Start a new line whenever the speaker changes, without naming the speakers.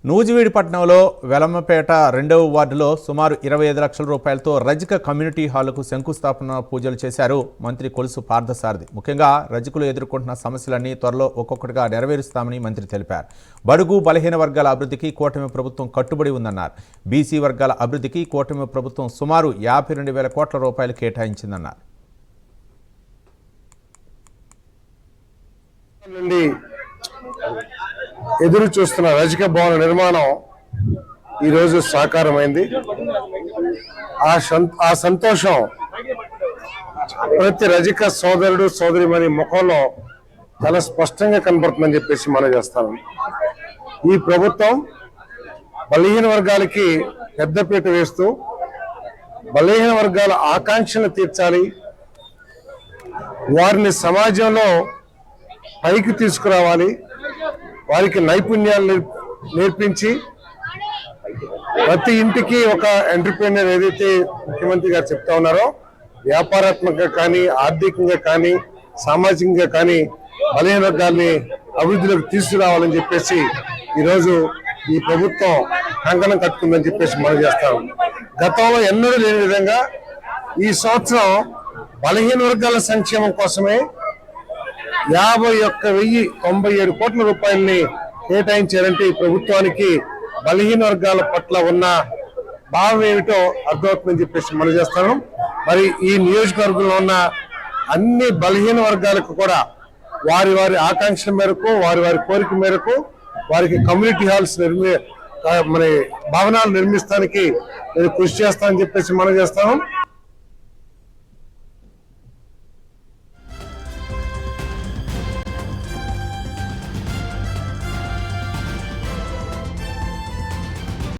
నూజివీడిపట్నంలో వెలమపేట 2వ వార్డులో సుమారు 25 లక్షల రూపాయలతో రజక కమ్యూనిటీ హాలుకు శంకుస్థాపన పూజలు చేశారు మంత్రి కొలుసు పార్థసారథి. ముఖ్యంగా రజకులు ఎదుర్కొంటున్న సమస్యలన్నీ త్వరలో ఒక్కొక్కటిగా నెరవేరుస్తామని మంత్రి తెలిపారు. బడుగు బలహీన వర్గాల అభివృద్ధికి కూటమి ప్రభుత్వం కట్టుబడి ఉందన్నారు. బీసీ వర్గాల అభివృద్ధికి కూటమి ప్రభుత్వం సుమారు 52,000 కోట్ల రూపాయలు కేటాయించిందన్నారు.
ఎదురు చూస్తున్న రజక భవన నిర్మాణం ఈరోజు సాకారమైంది. ఆ సంతోషం ప్రతి రజక సోదరుడు సోదరిమణి ముఖంలో చాలా స్పష్టంగా కనబడుతుందని చెప్పేసి మనం చేస్తాను. ఈ ప్రభుత్వం బలహీన వర్గాలకి పెద్దపీట వేస్తూ బలహీన వర్గాల ఆకాంక్షలు తీర్చాలి, వారిని సమాజంలో పైకి తీసుకురావాలి, వారికి నైపుణ్యాలు నేర్పించి ప్రతి ఇంటికి ఒక ఎంటర్‌ప్రెన్యూర్ ఏదైతే ముఖ్యమంత్రి గారు చెప్తా ఉన్నారో వ్యాపారాత్మకంగా కానీ ఆర్థికంగా కానీ సామాజికంగా కానీ బలహీన వర్గాల్ని అభివృద్ధిలోకి తీసుకురావాలని చెప్పేసి ఈరోజు ఈ ప్రభుత్వం కంకణం కట్టుకుందని చెప్పేసి మనం చేస్తాం. గతంలో ఎన్నడూ లేని విధంగా ఈ సంవత్సరం బలహీన వర్గాల సంక్షేమం కోసమే 51,097 కోట్ల రూపాయలని కేటాయించారంటే ఈ ప్రభుత్వానికి బలహీన వర్గాల పట్ల ఉన్న భావం ఏమిటో అర్థమవుతుందని చెప్పేసి మనం చేస్తాను. మరి ఈ నియోజకవర్గంలో ఉన్న అన్ని బలహీన వర్గాలకు కూడా వారి వారి ఆకాంక్షల మేరకు వారి వారి కోరిక మేరకు వారికి కమ్యూనిటీ హాల్స్ భవనాలు నిర్మిస్తానికి నేను కృషి చేస్తానని చెప్పేసి మనం చేస్తాను.